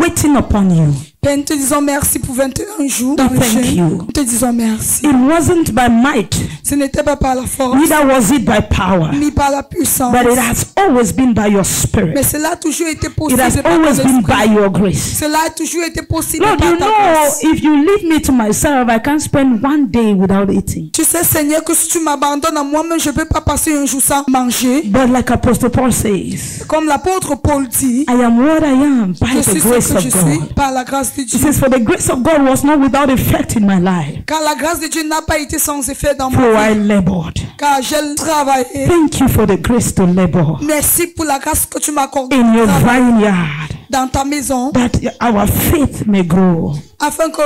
waiting upon you. Père, nous te disons merci pour 21 jours dans le Thank jeûne. you. Nous te disons merci. It wasn't by might, Ce n'était pas par la force, neither was it by power, ni par la puissance. but it has always been by your spirit. Mais cela a toujours été It possible has par ton always been by esprit. your grace. Cela a toujours été possible Lord, par you ta know, grâce. if you leave me to myself, I can't spend one day without eating. Tu sais, Seigneur, que si tu m'abandonnes à moi-même, je ne peux pas passer un jour sans manger. But like Apostle Paul says, Comme l'apôtre Paul dit, I am what I am by je the suis grace ce que of je suis God. par la grâce de He Dieu. says, for the grace of God was not without effect in my life, Car la grâce de Dieu n'a pas été sans effet dans for ma I vie. labored. Car j'ai travaillé. Thank you for the grace to labor Merci pour la grâce que tu m'as accordée in your travailler vineyard, dans ta maison, that our faith may grow. afin que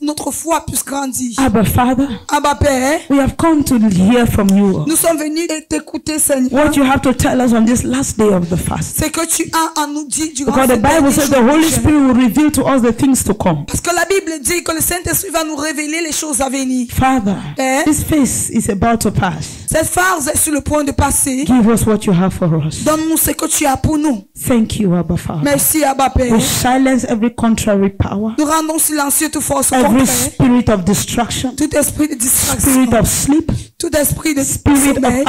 notre foi puisse grandir. Abba, Father, Abba Père, we have come to hear from you nous sommes venus t'écouter, Seigneur. what you have to tell us on this last day of the fast. C'est que tu as à nous dire durant Because the ce Bible dernier says jour the Holy du jeûne. Spirit will reveal to us the things to come. Parce que la Bible dit que le Saint-Esprit va nous révéler les choses à venir. Father, Eh? this phase is about to pass. Cette phase est sur le point de passer. Give us what you have for us. Donne-nous ce que tu as pour nous. Thank you, Abba, Father. Merci, Abba Père. We silence every contrary power, Nous rendons silencieux toute force every contraire, spirit of distraction, tout esprit de distraction, spirit of sleep, tout esprit de spirit sommeil, of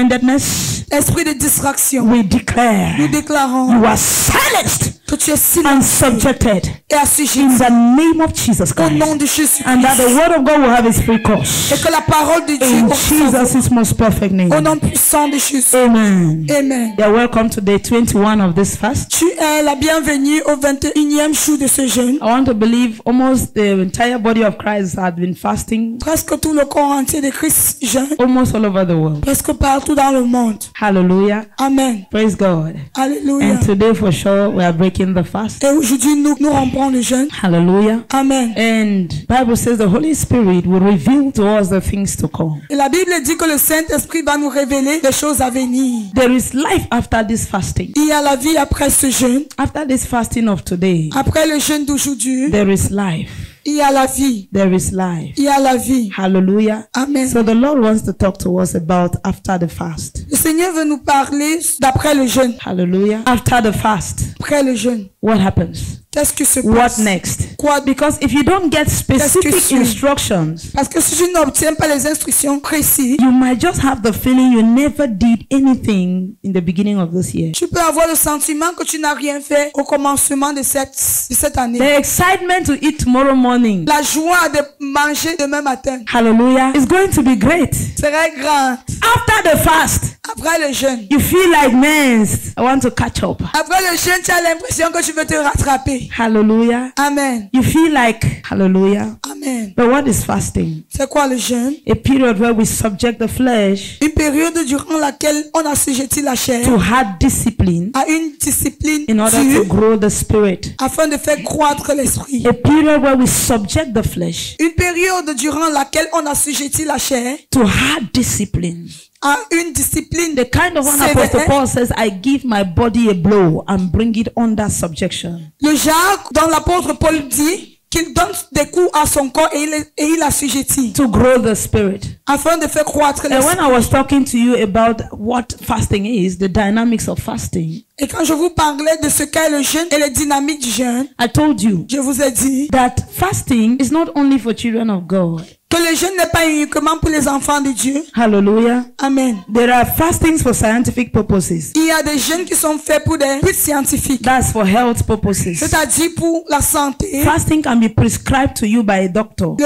absent-mindedness. esprit de distraction. We Nous declare déclarons you are silenced que tu es and silencieux subjected et assujetti in the name of Jesus au nom Christ, de Jésus and that the Christ. word of God will have its free course. Et que la parole de Dieu, In au Jesus' most perfect name. nom puissant de Jésus. Amen. Amen. You are welcome to day 21 of this fast. Tu es la bienvenue au 21e jour de ce jeûne. I want to believe almost the entire body of Christ had been fasting Presque tout le corps entier de Christ jeûne. almost all over the world. Presque partout dans le monde. Hallelujah. Amen. Praise God. Alléluia. And today for sure we are breaking the fast. Et aujourd'hui, nous rompons le jeûne. Hallelujah. Amen. And Bible says the Holy Spirit will reveal to us the things to come. Et la Bible dit que le Saint-Esprit va nous révéler les choses à venir. There is life after this fasting. Il y a la vie après ce jeûne. After this fasting of today, Après le jeûne d'aujourd'hui, there is life. il y a la vie. There is life. Il y a la vie. Hallelujah. Amen. So the Lord wants to talk to us about after the fast. Le Seigneur veut nous parler d'après le jeûne. Hallelujah. After the fast, Après le jeûne. what happens? Qu'est-ce qui se What passe? next? Quoi? Because if you don't get specific suit? instructions, Parce que si tu n'obtiens pas les instructions précises, you might just have the feeling you never did anything in the beginning of this year. tu peux avoir le sentiment que tu n'as rien fait au commencement de cette année. The excitement to eat tomorrow morning, La joie de manger demain matin hallelujah, is going to be great. serait grande. After the fast, Après le jeûne. you feel like, man, I want to catch up. Après le jeûne, tu as l'impression que tu veux te rattraper. Hallelujah. Amen. You feel like, hallelujah. Amen. But what is fasting? C'est quoi le jeûne? A period where we subject the flesh Une période durant laquelle on assujettit la chair to hard discipline à une discipline in order to dure grow the spirit. afin de faire croître l'esprit. A period where we subject the flesh Une période durant laquelle on assujettit la chair to hard discipline. à une discipline The kind of one sévère. Apostle Paul says, I give my body a blow and bring it under subjection. Le genre dont l'apôtre Paul dit qu'il donne des coups à son corps et il assujettit To grow the spirit. afin de faire croître And when l'esprit. I was talking to you about what fasting is, the dynamics of fasting, Et quand je vous parlais de ce qu'est le jeûne et les dynamiques du jeûne, I told you je vous ai dit that fasting is not only for children of God. que le jeûne n'est pas uniquement pour les enfants de Dieu. Hallelujah. Amen. There are fastings for scientific purposes. Il y a des jeûnes qui sont faits pour des buts scientifiques, That's for health purposes. c'est-à-dire pour la santé. Fasting can be prescribed to you by a doctor.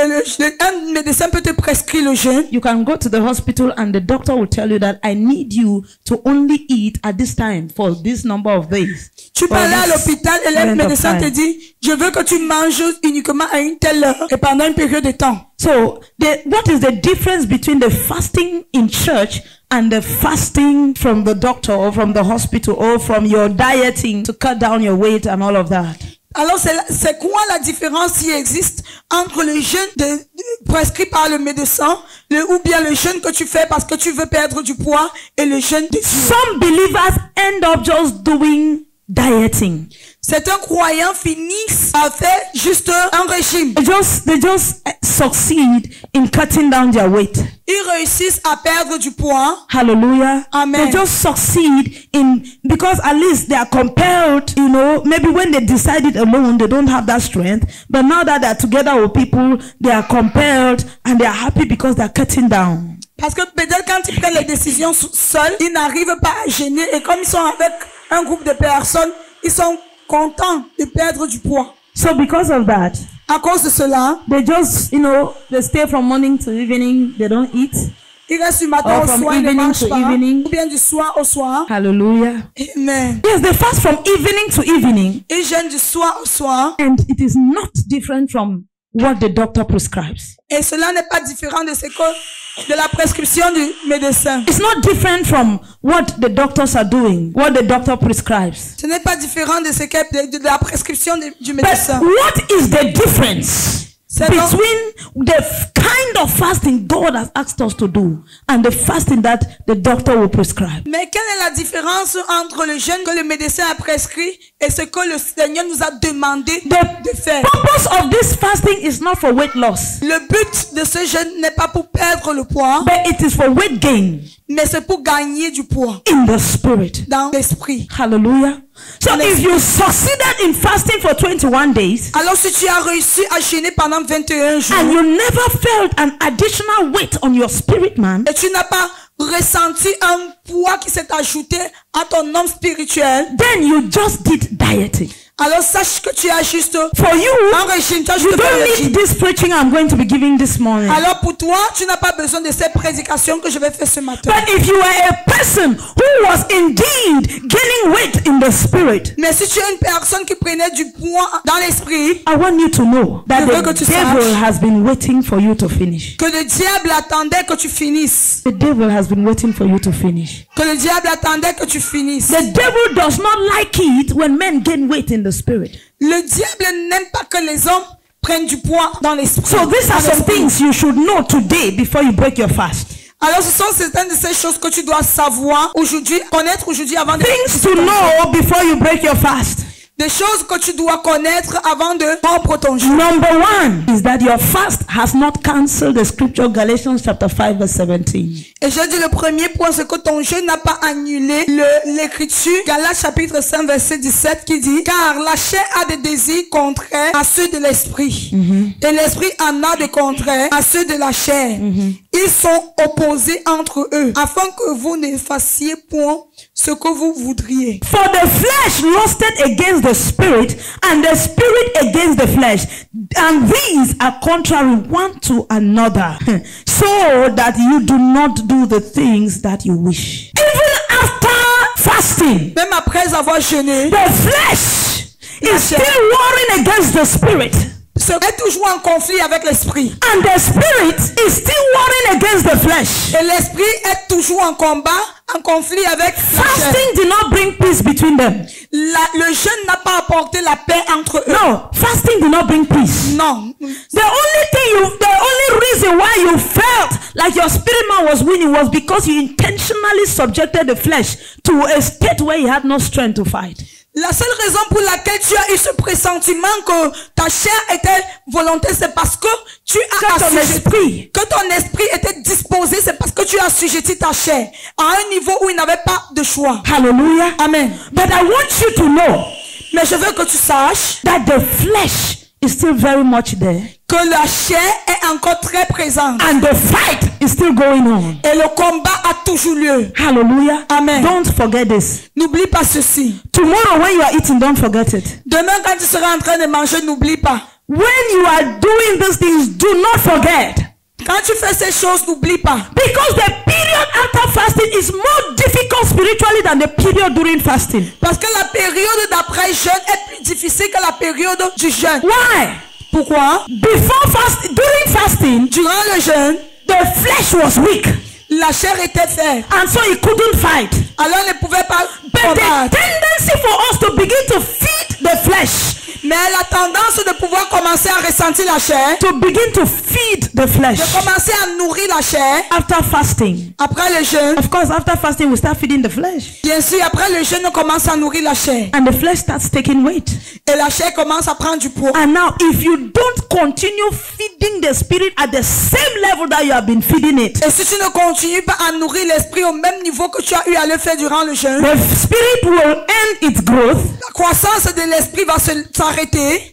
Un médecin peut te prescrire le jeûne. You can go to the hospital and the doctor will tell you that I need you to only eat at this time for this number of days. Tu peux aller à l'hôpital et le length of médecin te time. dit, je veux que tu manges uniquement à une telle heure et pendant une période de temps. So, what is the difference between the fasting in church and the fasting from the doctor or from the hospital or from your dieting to cut down your weight and all of that? Alors, c'est quoi la différence qui existe entre le jeûne prescrit par le médecin ou bien le jeûne que tu fais parce que tu veux perdre du poids et le jeûne de Dieu? Some believers end up just doing dieting. Certains croyants finissent à faire juste un régime. They just succeed in cutting down their weight. Ils réussissent à perdre du poids. Hallelujah. Amen. They just succeed in, because at least they are compelled, you know, maybe when they decided alone, they don't have that strength. But now that they're together with people, they are compelled and they are happy because they're cutting down. Parce que peut-être quand ils prennent les décisions seuls, ils n'arrivent pas à gêner. Et comme ils sont avec un groupe de personnes, ils sont contents de perdre du poids. So because of that, À cause de cela, they just, you know, they stay from morning to evening, they don't eat. ils restent du matin Or au from soir, ils ne evening mangent to pas. evening. Ou bien du soir au soir. Hallelujah. Amen. Yes, they fast from evening to evening, Ils jeûnent du soir au soir. and it is not different from what the doctor prescribes. Et cela n'est pas différent de ce que de la prescription du médecin. It's not different from what the doctors are doing, what the doctor prescribes. Ce n'est pas différent de ce que de la prescription du But médecin. what is the difference between the kind of fasting God has asked us to do and the fasting that the doctor will prescribe? Mais quelle est la différence entre le jeûne que le médecin a prescrit et ce que le Seigneur nous a demandé de faire? The purpose of this fasting is not for weight loss, Le but de ce jeûne n'est pas pour perdre le poids, but it is for weight gain mais c'est pour gagner du poids in the spirit. dans l'esprit. Hallelujah. So if you succeeded in fasting for 21 days Alors si tu as réussi à jeûner pendant 21 jours and you never felt an additional weight on your spirit man, et tu n'as pas ressenti un poids qui s'est ajouté à ton homme spirituel, then you just did dieting. alors sache que tu as juste For you, un régime, tu as you juste fait un don't régime. need this preaching I'm going to be giving this morning. Alors pour toi, tu n'as pas besoin de cette prédication que je vais faire ce matin. But if you are a person who was indeed gaining weight in the spirit, Mais si tu es une personne qui prenait du poids dans l'esprit, I want you to know that Je veux the que tu devil saches has been waiting for you to finish. que le diable attendait que tu finisses. The devil has been waiting for you to finish. Que le diable attendait que tu finisses. The devil does not like it when men gain weight in the spirit. Le diable n'aime pas que les hommes prennent du poids dans l'esprit. So these are some things you should know today before you break your fast. Alors ce sont certaines de ces choses que tu dois savoir aujourd'hui, connaître aujourd'hui avant de Things to know before you break your fast. Des choses que tu dois connaître avant de rompre ton jeûne. Number one is that your fast has not cancelled the scripture Galatians chapter 5 verse 17. Et je dis le premier point, c'est que ton jeûne n'a pas annulé l'écriture Galates chapitre 5 verset 17 qui dit: car la chair a des désirs contraires à ceux de l'esprit. Et l'esprit en a des contraires à ceux de la chair. Ils sont opposés entre eux, afin que vous ne fassiez point ce que vous voudriez. For the flesh lusted against the spirit, and the spirit against the flesh, and these are contrary one to another, so that you do not do the things that you wish. Even after fasting, Même après avoir jeûné, the flesh is still warring against the spirit, est toujours en conflit avec l'esprit. and the spirit is still warring against the flesh. Et l'esprit est toujours en combat, en conflit avec la chair. Fasting did not bring peace between them. Le jeûne n'a pas apporté la paix entre eux. No, fasting did not bring peace. Non. The only reason why you felt like your spirit man was winning was because you intentionally subjected the flesh to a state where he had no strength to fight. La seule raison pour laquelle tu as eu ce pressentiment que ta chair était volontaire, c'est parce que tu as assujetti, que ton esprit était disposé, c'est parce que tu as assujetti ta chair à un niveau où il n'avait pas de choix. Hallelujah. Amen. But I want you to know Mais je veux que tu saches that the flesh is still very much there, que la chair est encore très présente. and the fight is still going on. Et le combat a toujours lieu. Hallelujah. Amen. Don't forget this. N'oublie pas ceci. Tomorrow when you are eating, don't forget it. Demain, quand tu seras en train de manger, n'oublie pas. When you are doing these things, do not forget. Quand tu fais ces choses, n'oublie pas. Because the period after fasting is more difficult spiritually than the period during fasting. Parce que la période d'après jeûne est plus difficile que la période du jeûne. Why? Pourquoi? During fasting, Durant le jeûne, the flesh was weak, la chair était faible. and so he couldn't fight. Alors il ne pouvait pas But the combattre. tendency for us to begin to feed the flesh Mais la tendance de pouvoir commencer à ressentir la chair, to begin to feed the flesh de commencer à nourrir la chair after fasting. après le jeûne. Of course, after fasting, we start feeding the flesh. Bien sûr, après le jeûne, on commence à nourrir la chair. And the flesh starts taking weight. Et la chair commence à prendre du poids. And now, if you don't continue feeding the spirit at the same level that you have been feeding it, Et si tu ne continues pas à nourrir l'esprit au même niveau que tu as eu à le faire durant le jeûne, the spirit will end its growth, la croissance de l'esprit va s'arrêter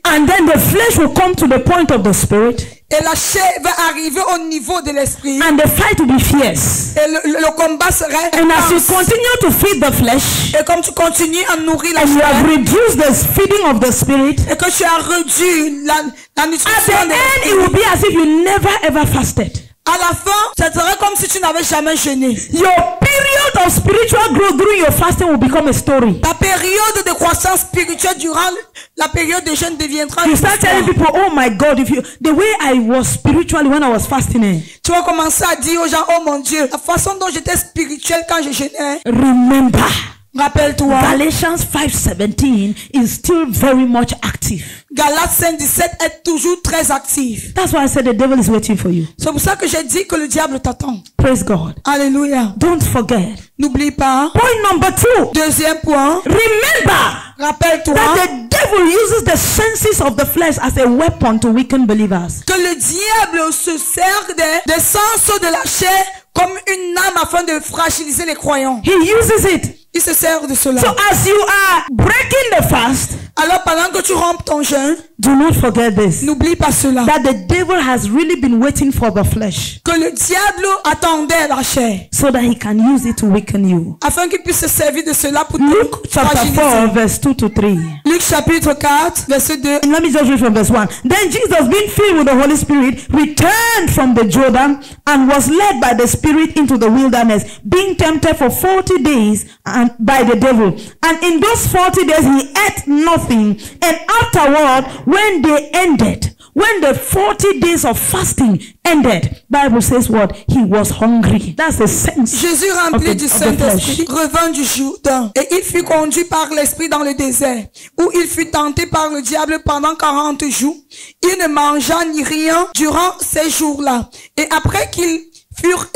and then the flesh will come to the point of the spirit, et la chair va arriver au niveau de l'esprit and the fight will be fierce. et le combat serait And as you intense. continue to feed the flesh, Et comme tu continues à nourrir la and you have chair reduced the feeding of the spirit, et que tu as réduit la at the nutrition de end it l'esprit, will be as if you never ever fasted. à la fin, ça serait comme si tu n'avais jamais jeûné. Your period of spiritual growth during your fasting will become a story. Ta période de croissance spirituelle durant la période de jeûne deviendra You une start telling histoire. people, oh my God, if you the way I was spiritually when I was fasting, Tu vas commencer à dire aux gens, oh mon Dieu, la façon dont j'étais spirituel quand je jeûnais, remember, rappelle-toi, Galatians 5:17 is still very much active. Galates 5:17 est toujours très actif. That's why I said the devil is waiting for you. C'est pour ça que j'ai dit que le diable t'attend. Praise God. Alléluia. Don't forget. N'oublie pas. Point number 2. Deuxième point, Remember rappelle-toi that the devil uses the senses of the flesh as a weapon to weaken believers. que le diable se sert des sens de la chair comme une âme afin de fragiliser les croyants. He uses it. Il se sert de cela. So as you are breaking the fast, Alors pendant que tu rompes ton jeûne, do not forget this. n'oublie pas cela. That the devil has really been waiting for the flesh Que le diable attendait la chair so that he can use it to weaken you. afin qu'il puisse se servir de cela pour Luke te chapter 4 fragiliser. verse 2 to 3. Luc chapitre 4, verset 2. And let me just read from verse 1. Then Jesus, being filled with the Holy Spirit, returned from the Jordan and was led by the Spirit into the wilderness, being tempted for 40 days and by the devil. And in those 40 days he ate nothing. And afterward, when they ended, when the 40 days of fasting ended, Bible says what? He was hungry. That's the sense. Jésus rempli du Saint-Esprit revint du Jourdain et il fut conduit par l'Esprit dans le désert où il fut tenté par le diable pendant 40 jours. Il ne mangea ni rien durant ces jours-là. Et après qu'ils furent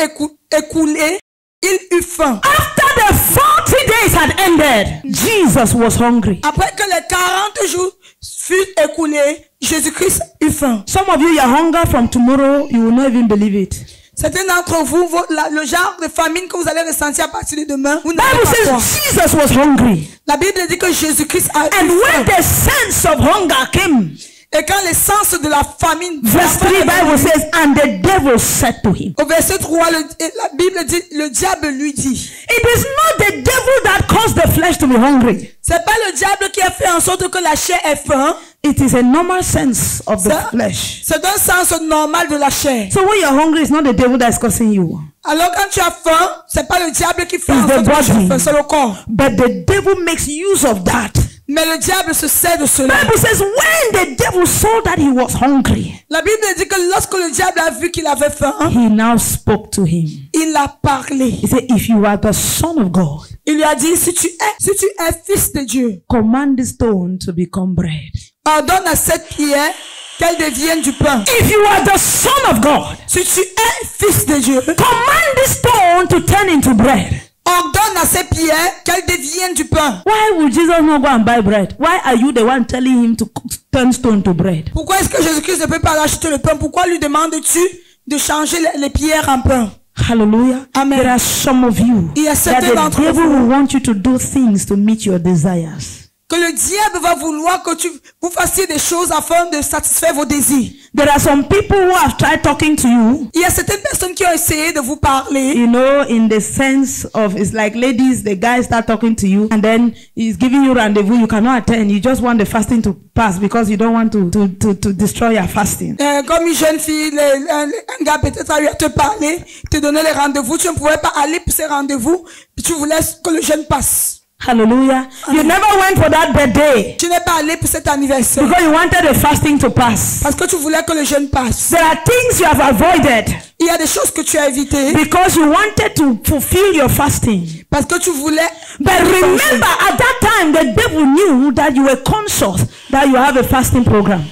écoulés, il eut faim. After the 40 days had ended, Jesus was hungry. Après que les 40 jours furent écoulés, Jésus-Christ eut faim. Some of you, your hunger from tomorrow, you will not even believe it. Certains d'entre vous, le genre de famine que vous allez ressentir à partir de demain, vous n'allez Bible pas croire. says Jesus was hungry. La Bible dit que Jésus-Christ a And eu when faim. the sense of hunger came, Et quand l'essence de la famine, verse 3, Bible says, and the devil said to him. au verset 3, la Bible dit, le diable lui dit, It is not the devil that caused the flesh to be hungry. c'est pas le diable qui a fait en sorte que la chair ait faim, It is a normal sense of the Ça- flesh. c'est un sens normal de la chair. So when you're hungry, it's not the devil that is causing you. Alors quand tu as faim, c'est pas le diable qui fait It's en the sorte que tu as body. faim, c'est le corps. But the devil makes use of that. Mais le diable se sert de cela. Bible says when the devil saw that he was hungry, La Bible dit que lorsque le diable a vu qu'il avait faim, he now spoke to him. il a parlé. He said, if you are the Son of God, Il lui a dit, si tu es fils de Dieu, command the stone to become bread. ordonne à cette pierre qu'elle devienne du pain. If you are the Son of God, Si tu es fils de Dieu, command the stone to turn into bread. ordonne à ces pierres qu'elles deviennent du pain. Why would Jesus not go and buy bread? Why are you the one telling him to turn stone to bread? Pourquoi est-ce que Jésus-Christ ne peut pas acheter le pain? Pourquoi lui demandes-tu de changer les pierres en pain? Hallelujah. Amen. There are some of you Il y a that certains the d'entre devil vous will want you to do things to meet your desires. que le diable va vouloir que vous fassiez des choses afin de satisfaire vos désirs. There are some people who have tried talking to you, Il y a certaines personnes qui ont essayé de vous parler. you know, in the sense of, it's like ladies, the guy start talking to you and then he's giving you rendezvous, you cannot attend, you just want the fasting to pass because you don't want to destroy your fasting. Comme une jeune fille, un gars peut-être a eu à te parler, te donner les rendez-vous, tu ne pouvais pas aller pour ces rendez-vous, puis tu voulais que le jeûne passe. Hallelujah. You never went for that birthday Tu n'es pas allé pour cet anniversaire because you wanted the fasting to pass. parce que tu voulais que le jeûne passe. There are things you have avoided Il y a des choses que tu as évitées because you wanted to fulfill your fasting. parce que tu voulais. But remember, at that time, the devil knew that you were conscious that you have a fasting program.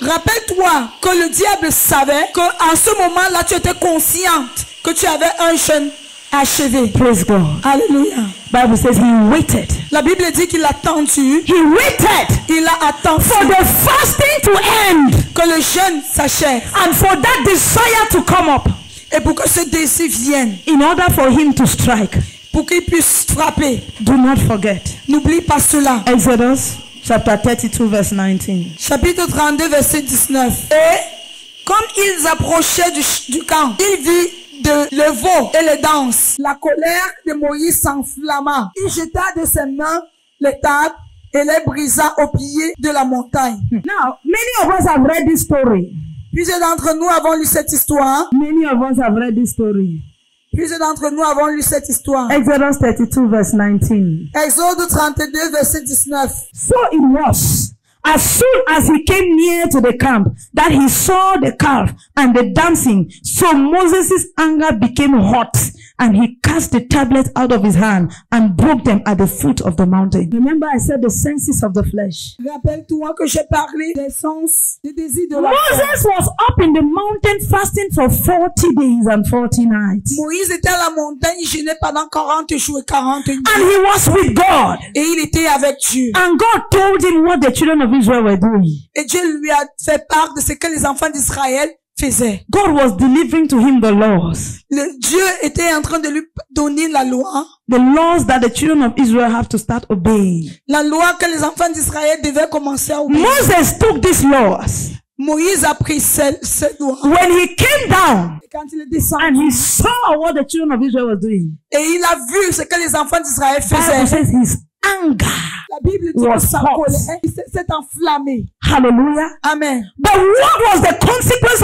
Rappelle-toi que le diable savait que en ce moment-là, tu étais consciente que tu avais un jeûne achevé. Praise God. Alléluia. Bible says he waited. La Bible dit qu'il a attendu. He waited Il a attendu for the fasting to end que le jeûne s'achève and for that desire to come up et pour que ce désir vienne, in order for him to strike. pour qu'il puisse frapper. Do not forget. N'oublie pas cela. Exodus chapter 32 verse 19. Chapitre 32, verset 19. Et comme ils approchaient du camp, il vit le veau et les danses. La colère de Moïse s'enflamma. Il jeta de ses mains les tables et les brisa au pied de la montagne. Now, many of us have read this story. Plusieurs d'entre nous avons lu cette histoire. Many of us have read this story. Plusieurs d'entre nous avons lu cette histoire. Exodus 32 verse 19. Exode 32, verset 19. So it was, as soon as he came near to the camp, that he saw the calf and the dancing. So Moses' anger became hot, and he cast the tablets out of his hand and broke them at the foot of the mountain. Remember, I said the senses of the flesh. Rappelle-toi que j'ai parlé des sens, des désirs de la chair. Moses was up in the mountain fasting for 40 days and 40 nights. Moïse était à la montagne, il jeûnait pendant 40 jours et 40 nuits. And he was with God. Et il était avec Dieu. And God told him what the children of Israel were doing. Et Dieu lui a fait part de ce que les enfants d'Israël faisaient. God was delivering to him the laws. Dieu était en train de lui donner la loi. The laws that the children of Israel have to start obeying. La loi que les enfants d'Israël devaient commencer à obéir. Moses took these laws. Moïse a pris cette loi. When he came down Et quand il est descendu, and he saw what the children of Israel were doing, et il a vu ce que les enfants d'Israël the Bible faisaient. says his anger. La Bible dit was que sa hot. colère s'est enflammée. Hallelujah. Amen. But what was the consequence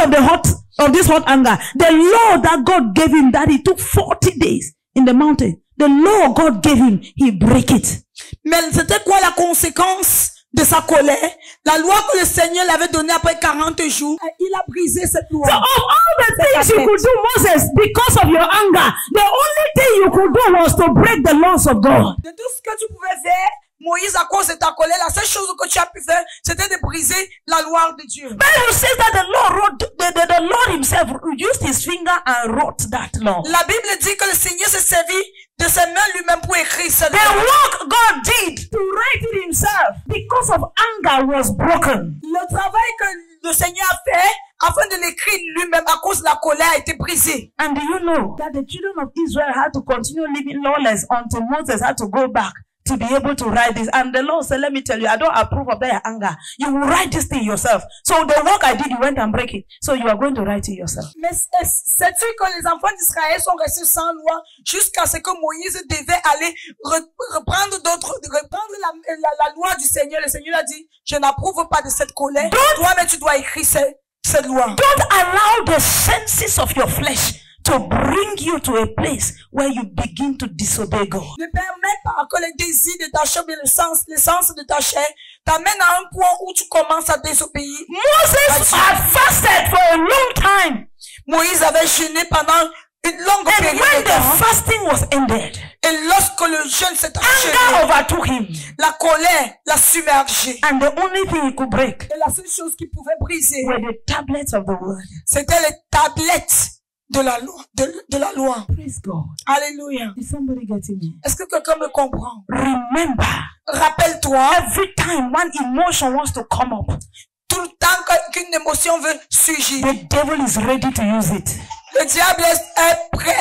of this hot anger? The law that God gave him, that he took 40 days in the mountain. The law God gave him, he break it. Mais c'était quoi la conséquence de sa colère? La loi que le Seigneur l'avait donnée après 40 jours, il a brisé cette loi. So of all the things you could do, Moses, because of your anger, the only thing you could do was to break the laws of God. De tout ce que tu pouvais faire, Moïse, à cause de ta colère, la seule chose que tu as pu faire, c'était de briser la loi de Dieu. Bible says that the Lord wrote, the Lord himself used his finger and wrote that law. La Bible dit que le Seigneur s'est servi de ses mains lui-même pour écrire cette The loi. work God did to write it himself because of anger was broken. Le travail que le Seigneur a fait afin de l'écrire lui-même à cause de la colère a été brisé. And do you know that the children of Israel had to continue living lawless until Moses had to go back to be able to write this? And the Lord said, let me tell you, I don't approve of their anger. You will write this thing yourself. So the work I did, you went and break it. So you are going to write it yourself. Mais sais-tu que les enfants d'Israël sont restés sans loi jusqu'à ce que Moïse devait aller reprendre la loi du Seigneur. Le Seigneur a dit, je n'approuve pas de cette colère. Toi, mais tu dois écrire cette loi. Don't allow the senses of your flesh to bring you to a place where you begin to disobey God. Ne permets pas que les désirs de ta chair, le sens de ta chair, t'amène à un point où tu commences à désobéir. Moses had fasted for a long time. Moïse avait jeûné pendant une longue période when de the temps. fasting was ended, Et lorsque le jeûne s'est anger achevé, overtook him. la colère l'a submergé. And the only thing he could break Et la seule chose qui pouvait briser, were the tablets of the word. c'était les tablettes de la loi. De la loi. Praise God. Alléluia. Is somebody getting me? Est-ce que quelqu'un me comprend? Remember, Rappelle-toi, every time one emotion wants to come up, tout le temps qu'une émotion veut surgir, the devil is ready to use it. le diable est prêt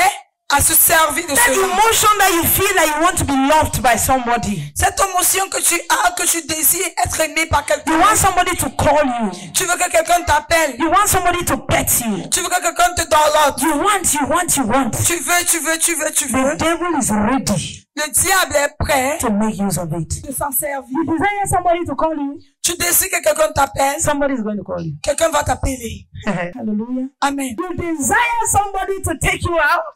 à se servir de That cela. emotion that you feel like you want to be loved by somebody. Cette émotion que tu as, que tu désires être aimé par You quelqu'un. want somebody to call you. Tu veux que quelqu'un t'appelle. You want somebody to pet you. Tu veux que quelqu'un te download. You want. Tu veux. The devil is ready Le diable est prêt to make use of it. de s'en servir. You desire somebody to call you. Tu désires que quelqu'un t'appelle. Somebody is going to call you. Quelqu'un va t'appeler. Hallelujah. Amen. You desire somebody to take you out.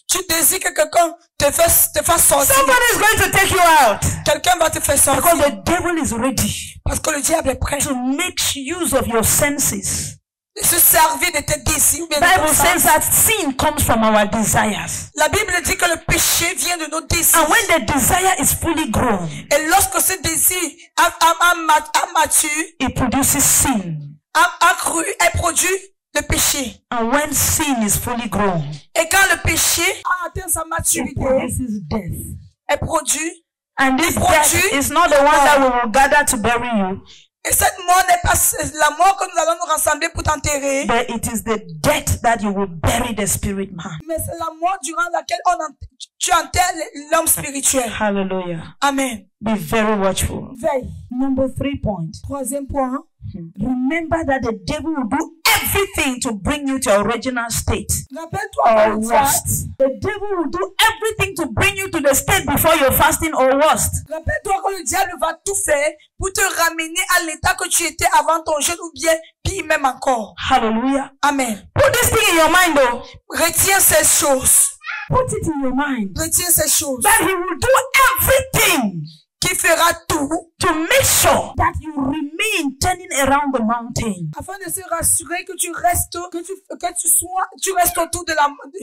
Tu désires que quelqu'un te fasse sortir. Somebody is going to take you out. Quelqu'un va te faire sortir. Because the devil is ready Parce que le diable est prêt to make use of your senses. de se servir de tes désirs. The Bible says that sin comes from our desires. La Bible dit que le péché vient de nos désirs. And when the desire is fully grown, Et lorsque ce désir a mature, it produces sin. a cru, elle produit le péché. And when sin is fully grown, Et quand le péché a atteint sa it maturité, produces death. elle produit. And this It produces death is not the one that we will gather to bury you, Et cette mort n'est pas la mort que nous allons nous rassembler pour t'enterrer. but it is the death that you will bury the spirit man. Mais c'est la mort durant laquelle tu enterres l'homme spirituel. Hallelujah. Amen. Be very watchful. Veille. Number 3 point. Troisième point. Remember that the devil will do everything to bring you to your original state. Rappelle-toi Or que le diable, worst. The devil will do everything to bring you to the state before you're fasting or worst. rappelle-toi que le diable va tout faire pour te ramener à l'état que tu étais avant ton jeûne ou bien pire même encore. Hallelujah. Amen. Put this thing in your mind though. Retiens ces choses. Put it in your mind. Retiens ces choses. That he will do everything Qui fera tout to make sure that you remain turning around the mountain. afin de se rassurer que tu restes, tu restes autour de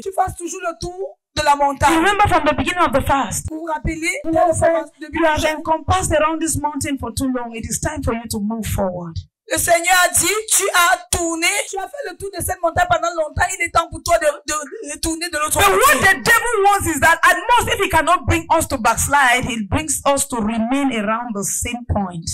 tu fasses toujours le tour de la You montagne. remember from the beginning of the fast, Vous vous rappelez, the Lord said, depuis you le have jeûne, encompassed around this mountain for too long. It is time for you to move forward. le Seigneur a dit, tu as tourné, tu as fait le tour de cette montagne pendant longtemps, il est temps pour toi de tourner de l'autre But what côté. the devil wants is that at most, if he cannot bring us to backslide, he brings us to remain around the same point.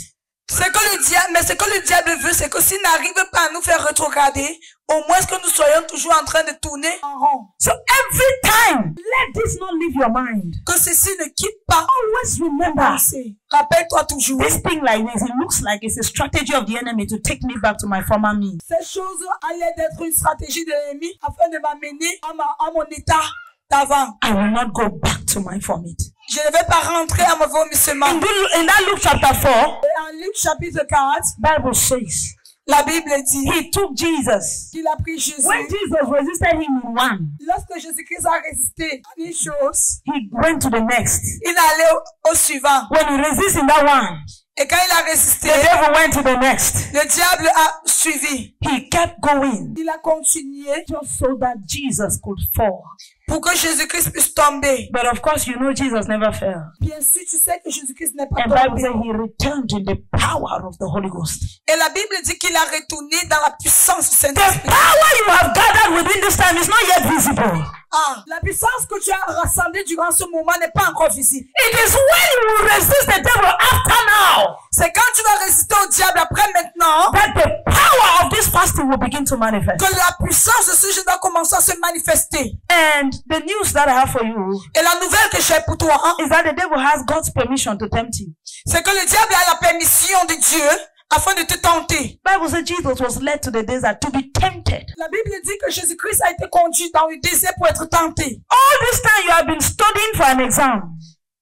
Ce que le diable veut, c'est que s'il n'arrive pas à nous faire rétrograder, au moins que nous soyons toujours en train de tourner en rond. So every time, let this not leave your mind. Que ceci ne quitte pas. Always remember, Pensez. Rappelle-toi toujours. this thing like this, it looks like it's a strategy of the enemy to take me back to my former me. Cette chose allait d'être une stratégie de l'ennemi afin de m'amener à mon état d'avant. I will not go back to my vomit. Je ne vais pas rentrer à mon vomissement. In that Luke chapter 4, Et en Luc chapitre 4, Bible says, la Bible dit he took Jesus. qu'il a pris Jésus. When Jesus resisted him in one, Lorsque Jésus-Christ a résisté à une chose, he went to the next. il est allé au suivant. When he resisted in that one, Et quand il a résisté, the devil went to the next. le diable a suivi. He kept going Il a continué just so that Jesus could fall. pour que Jésus-Christ puisse tomber. But of course, you know Jesus never fell. Bien sûr, tu sais que Jésus-Christ n'est pas And Bible tombé. says he returned in the power of the Holy Ghost. Et la Bible dit qu'il a retourné dans la puissance du The Saint-Esprit. power you have gathered within this time is not yet visible. Ah, la puissance que tu as rassemblée durant ce moment n'est pas encore visible. It is when you will resist the devil after now C'est quand tu vas résister au diable après maintenant that the power of this fasting will begin to manifest. que la puissance de ce jeu va commencer à se manifester. And the news that I have for you Et la nouvelle que j'ai pour toi, is that the devil has God's permission to tempt you. c'est que le diable a la permission de Dieu afin de te tenter. Bible says Jesus was led to the desert to be tempted. La Bible dit que Jésus-Christ a été conduit dans le désert pour être tenté. All this time you have been studying for an exam.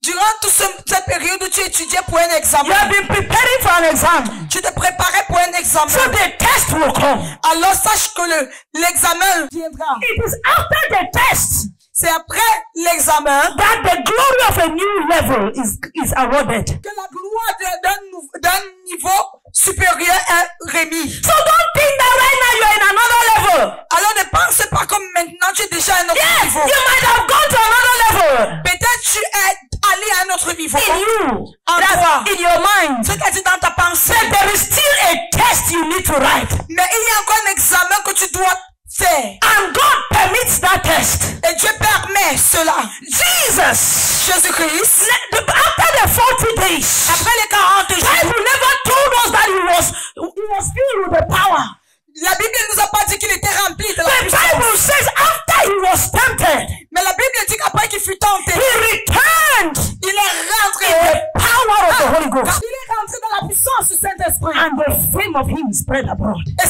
Durant toute cette période où tu étudiais pour un You have examen, been preparing for an exam. tu te préparais pour un examen. So the test will come. Alors sache que l'examen viendra. It is after the test C'est après l'examen that the glory of a new level is awarded. que la gloire d'un niveau supérieur est remis. So don't think that right now you're in another level. Alors ne pense pas comme maintenant tu es déjà à un autre Yes, niveau. you might have gone to another level Peut-être tu es allé à un autre niveau. in you, En toi. in your mind. C'est-à-dire dans ta pensée. But there is still a test you need to write. Mais il y a encore un examen que tu dois faire. And God permits that test. Et Dieu permet cela. Jesus, Jésus-Christ, after the 40 days, après les 40 jours, Bible never told us that he was filled with the power. la Bible ne nous a pas dit qu'il était rempli de la The puissance. Bible says after he was tempted, Mais la Bible dit qu'après qu'il fut tenté, he returned il est rentré. in the power of the Holy Ghost. Il est rentré dans la puissance du Saint-Esprit. And the fame of him spread abroad. Et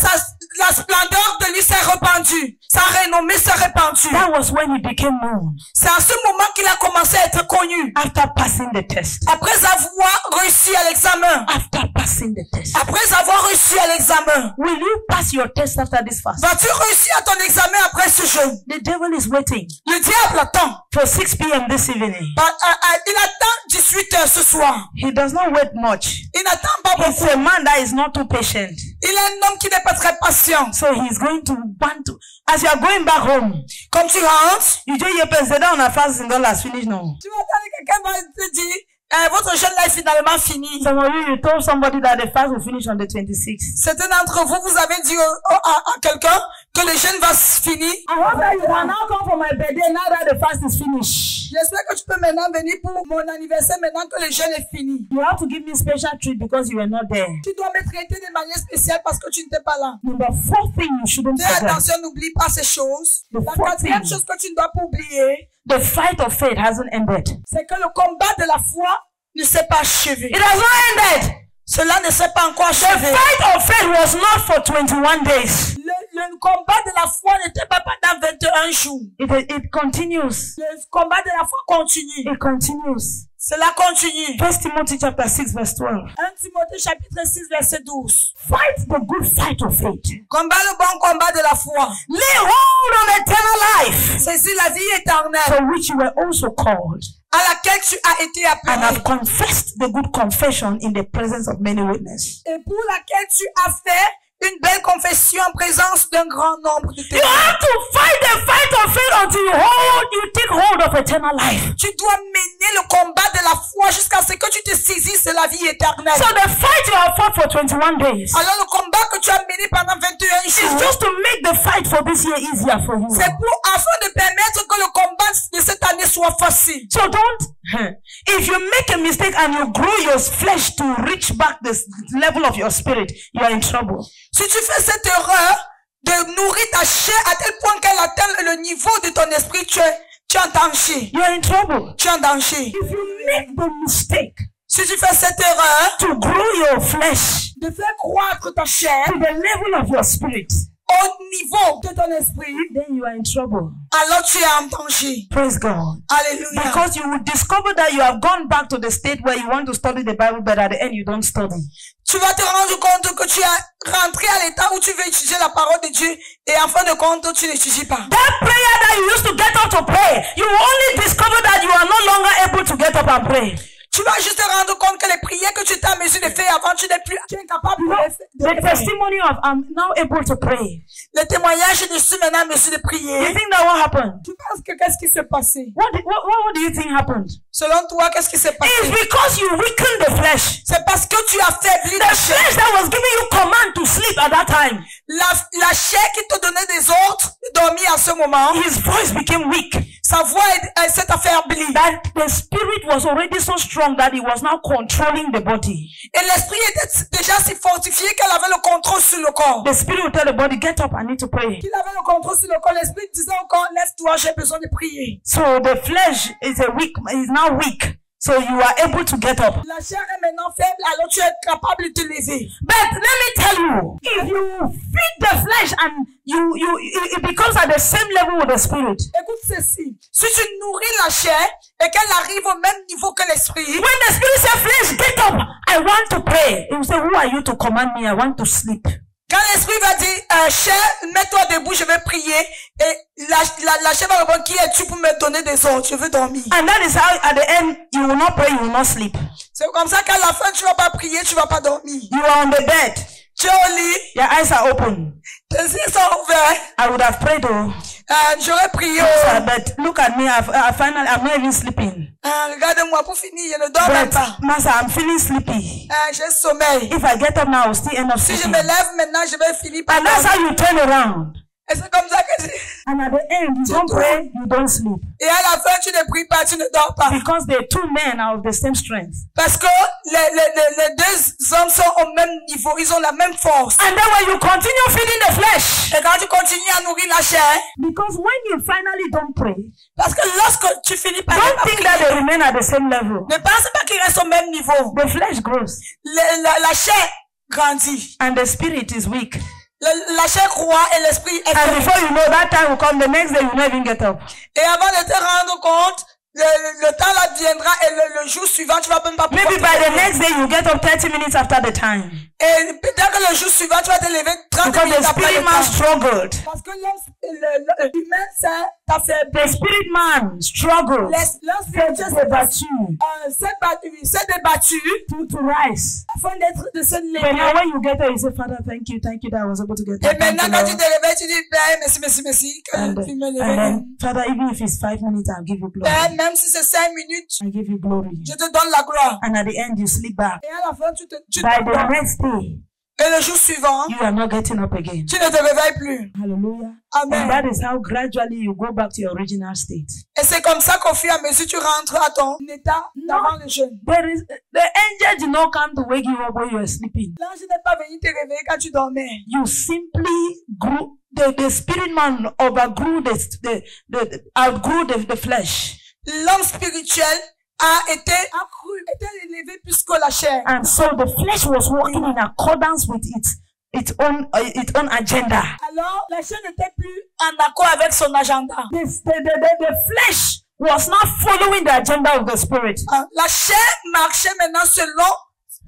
la splendeur de lui s'est répandue. Sa renommée s'est répandue. That was when he became known. C'est à ce moment qu'il a commencé à être connu. After passing the test. Après avoir réussi à l'examen. After passing the test. Après avoir réussi à l'examen. Will you pass your test after this fast? Vas-tu réussir à ton examen après ce jeûne? The devil is waiting Le diable attend. for 6 p.m. this evening. Il attend 18 heures ce soir. He does not wait much. Il n'attend pas He's beaucoup. a man that is not too patient. Il est un homme qui n'est pas très patient. So he's going to want to, as you are going back home, Comme tu rentres, you just hear people say that on a fast in dollars finish now. tu vas entendre quelqu'un va te dire, votre jeûne là est finalement fini. Some of you told somebody that the fast will finish on the 26th. Certains d'entre vous, vous avez dit à quelqu'un que le jeûne va se finir. I hope that you can now come for my birthday now that the fast is finished. J'espère que tu peux maintenant venir pour mon anniversaire maintenant que le jeûne est fini. You have to give me special treat because you were not there. Tu dois me traiter de manière spéciale parce que tu n'étais pas là. Number 4 thing you shouldn't Fais forget. attention, n'oublie pas ces choses. The La fourth quatrième thing. chose que tu ne dois pas oublier, The fight of faith hasn't ended. c'est que le combat de la foi ne s'est pas achevé. It has not ended. Cela ne s'est pas encore The achevé. fight of faith was not for 21 days. Le combat de la foi n'était pas pendant 21 jours. It continues. Le combat de la foi continue. It continues. Cela continue. 1 Timothy chapter 6 verse 12. 1 Timothée chapitre 6 verset 12. Fight the good fight of faith. Combat le bon combat de la foi. Lay hold on eternal life, Saisis la vie éternelle for which you were also called, à laquelle tu as été and appelé have confessed the good confession in the presence of many witnesses. et pour laquelle tu as fait une belle confession en présence d'un grand nombre de You témoins. have to fight the fight of faith until you take hold of eternal life. Tu dois mener le combat de la foi jusqu'à ce que tu te saisisses de la vie éternelle. So the fight you have fought for 21 days Alors le combat que tu as mené pendant 21 is jours, just to make the fight for this year easier for you. c'est pour afin de permettre que le combat de cette année soit facile. So if you make a mistake and you grow your flesh to reach back the level of your spirit, you are in trouble. Si tu fais cette erreur de nourrir ta chair à tel point qu'elle atteint le niveau de ton esprit, tu es en danger. You are in trouble. Tu es en danger. If you make the mistake Si tu fais cette erreur to grow your flesh de faire croître ta chair to the level of your spirit, au niveau de ton esprit, then you are in trouble. alors tu es en danger. Praise God. Alléluia. Because you will discover that you have gone back to the state where you want to study the Bible, but at the end you don't study. Tu vas te rendre compte que tu es rentré à l'état où tu veux étudier la parole de Dieu et en fin de compte, tu n'étudies pas. That prayer that you used to get up to pray, you will only discover that you are no longer able to get up and pray. Tu vas juste te rendre compte que les prières que tu t'es en mesure de faire avant, tu n'es plus incapable de les The faire. testimony of I'm now able to pray. Le témoignage de suis maintenant en mesure de You prier. think that what happened? Tu penses que qu'est-ce qui s'est passé? What do you think happened? Selon toi, qu'est-ce qui s'est passé? It's because you weakened the flesh. C'est parce que tu as faibli The ta chair. flesh that was giving you command to sleep at that time. La chair qui te donnait des ordres de dormir à ce moment, His voice became weak. sa voix s'est affaiblie. That the spirit was already so strong that it was now controlling the body. Et l'esprit était déjà si fortifié qu'elle avait le contrôle sur le corps. The spirit will tell the body, get up, I need to pray. Qu'il avait le contrôle sur le corps, l'esprit disait au corps, lève-toi, j'ai besoin de prier. So the flesh is now weak. So you are able to get up. La chair est maintenant faible, alors tu es capable de te lever. But let me tell you, if you feed the flesh and it becomes at the same level with the spirit. Écoute ceci. Si tu nourris la chair et qu'elle arrive au même niveau que l'esprit, When the spirit says, flesh, get up, I want to pray. It will say, who are you to command me? I want to sleep. quand l'esprit va dire, chair, mets-toi debout, je vais prier, et la chair va répondre, qui es-tu pour me donner des ordres? Je veux dormir. And that is how at the end you will not pray, you will not sleep. C'est comme ça qu'à la fin, tu vas pas prier, tu vas pas dormir. You are on the bed. Tu es au lit, Your eyes are open. tes yeux sont ouverts. I would have prayed though. J'aurais prié. But look at me, I'm not even sleeping. Regarde-moi pour finir, je ne dors même But pas. Master, I'm feeling sleepy. J'ai sommeil. If I get up now, I will still end up Si je sleeping. me lève maintenant, je vais finir par And that's how you turn around. Et c'est comme ça que And at the end, you don't pray, you don't sleep. et à la fin, tu ne pries pas, tu ne dors pas. Because the two men are of the same strength. Parce que les deux hommes sont au même niveau, ils ont la même force. And then when you continue feeding the flesh, Et quand tu continues à nourrir la chair, because when you finally don't pray, parce que lorsque tu finis par don't think that they remain at the same level. ne pense pas qu'ils restent au même niveau. The flesh grows La chair grandit and the spirit is weak. La chair croit et l'esprit est And faible. before you know, that time will come, the next day you will not even get up. Et avant de te rendre compte, le temps là viendra et le jour suivant, tu vas même pas pouvoir Maybe te by the lever. next day you get up 30 minutes after the time. Et peut-être que le jour suivant, tu vas te lever 30 Because minutes the après spirit le man temps. struggled. Parce que l'humain, c'est ta The faiblesse. spirit man struggled. L'homme spirituel s'est débattu To rise. afin de se But lever. now when you get there, you say, Father, thank you that I was able to get Et up. Thank maintenant, you, quand tu Lord. te réveilles, tu dis, Père, merci, que And tu me levé. then, Father, even if it's 5 minutes, I'll give you glory. Père, même si c'est 5 minutes, I give you glory. je te donne la gloire. And at the end, you sleep back. Et à la fin, tu By the dors. next day, Et le jour suivant, you are not getting up again. tu ne te réveilles plus. Hallelujah. Amen. And that is how gradually you go back to your original state. Et c'est comme ça qu'au fur et à mesure, tu rentres à ton état d'avant le jeûne. The angel did not come to wake you up when you were sleeping. L'ange n'est pas venu te réveiller quand tu dormais. You simply grew. The spirit man overgrew outgrew the flesh. L'homme spirituel a été élevé plus que la chair. And so the flesh was working in accordance with its own agenda. Alors, la chair n'était plus en accord avec son agenda. The flesh was not following the agenda of the spirit. La chair marchait maintenant selon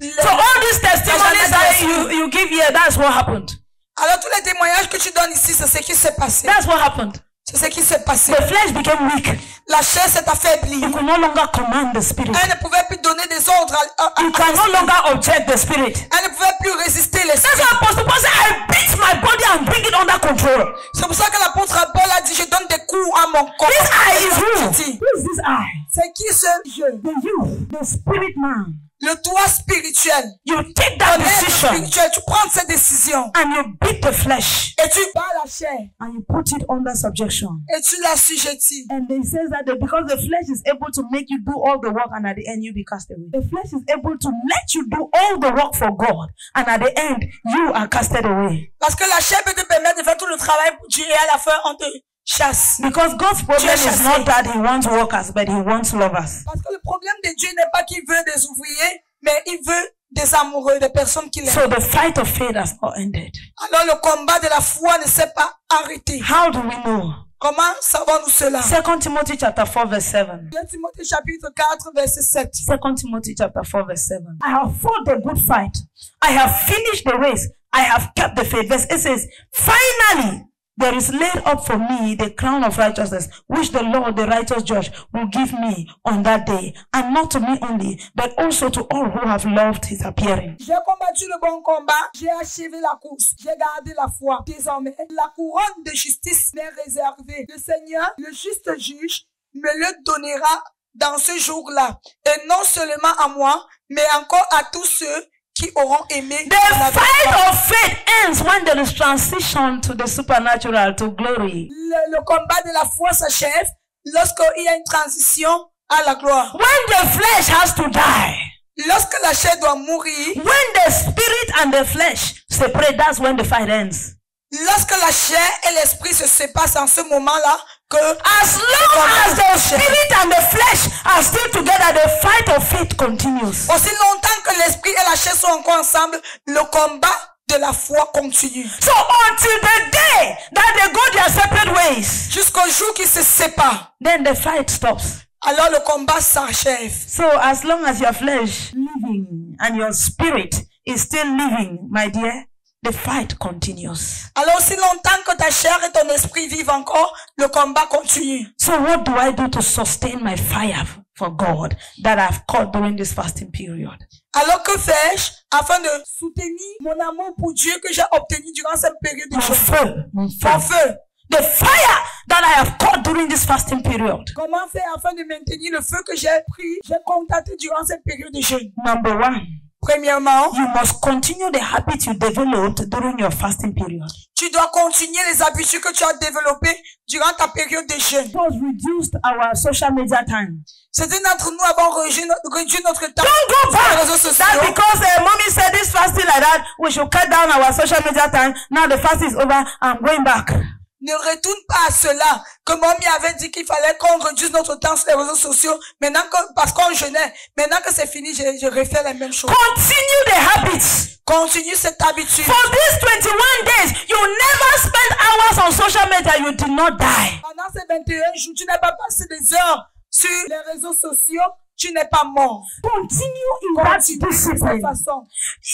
So all these testimonies that you give here, that's what happened. Alors tous les témoignages que tu donnes ici, c'est ce qui s'est passé. That's what happened. C'est ce qui s'est passé. The flesh became weak. La chair s'est affaiblie. You could no longer command the spirit. Elle ne pouvait plus donner des ordres You can no longer object the spirit. Elle ne pouvait plus résister l'esprit. That's why Apostle Paul said, I beat my body and bring it under control. C'est pour ça que l'apôtre Paul a dit, je donne des coups à mon corps. This eye is who? Dit, Who is this eye? c'est qui ce jeu? The you, the spirit man. Le toi spirituel. You take that Ton être decision spirituel, tu prends cette décision. and you beat the flesh Et tu bats la chair. and you put it under subjection. Et tu l'assujettis. And they says that because the flesh is able to make you do all the work and at the end you be cast away. The flesh is able to let you do all the work for God and at the end you are casted away. Parce que la chair peut te permettre de faire tout le travail pour Dieu et à la fin on te chasse. Because God's problem is not that He wants workers, but He wants lovers. Parce que le problème de Dieu n'est pas qu'il veut des ouvriers, mais il veut des amoureux, des personnes qu'il aime. So the fight of faith has not ended. Alors le combat de la foi ne s'est pas arrêté. How do we know? Comment savons-nous cela? 2 Timothy chapter 4 verse 7. 2 Timothée chapitre 4 verset 7. 2 Timothy chapter 4 verse 7. I have fought the good fight. I have finished the race. I have kept the faith. Verse 8 says, finally, there is laid up for me the crown of righteousness, which the Lord, the righteous judge, will give me on that day. And not to me only, but also to all who have loved His appearing. J'ai combattu le bon combat, j'ai achevé la course, j'ai gardé la foi. Désormais, la couronne de justice m'est réservée. Le Seigneur, le juste juge, me le donnera dans ce jour-là. Et non seulement à moi, mais encore à tous ceux qui auront aimé The fight of faith ends when there is transition to the supernatural, to glory. Le combat de la foi s'achève lorsqu'il y a une transition à la gloire. When the flesh has to die, Lorsque la chair doit mourir, when the spirit and the flesh separate, that's when the fight ends. lorsque la chair et l'esprit se séparent en ce moment-là, que As long as the spirit and the flesh are still together, the fight of faith continues. aussi longtemps que l'esprit et la chair sont encore ensemble, le combat de la foi continue. So until the day that they go their separate ways, Jusqu'au jour qu'ils se séparent, then the fight stops. alors le combat s'achève. So as long as your flesh living and your spirit is still living, my dear, the fight continues. Alors aussi longtemps que ta chair et ton esprit vivent encore, le combat continue. So what do I do to sustain my fire for God that I've caught during this fasting period? Alors que fais-je afin de soutenir mon amour pour Dieu que j'ai obtenu durant cette période de Mon jeûne? feu, mon Mon feu. feu. The fire that I have caught during this fasting period. Comment faire afin de maintenir le feu que j'ai pris, j'ai contacté durant cette période de jeûne? Number one, Premièrement, you must continue the habit you developed during your fasting period. tu dois continuer les habitudes que tu as développées durant ta période de jeûne. It has reduced our social media time. Certains d'entre nous avons réduit notre temps Don't go sur les back. réseaux sociaux. That's because mommy said this fasting like that, we should cut down our social media time. Now the fast is over, I'm going back. Ne retourne pas à cela que Mommy avait dit qu'il fallait qu'on réduise notre temps sur les réseaux sociaux. Maintenant que, parce qu'on jeûnait, maintenant que c'est fini, je refais la même chose. Continue the habits. Continue cette habitude. For these 21 days, that you did not die. Pendant ces 21 jours, tu n'as pas passé des heures sur les réseaux sociaux. Tu n'es pas mort. Continue in that Continue de cette discipline. façon.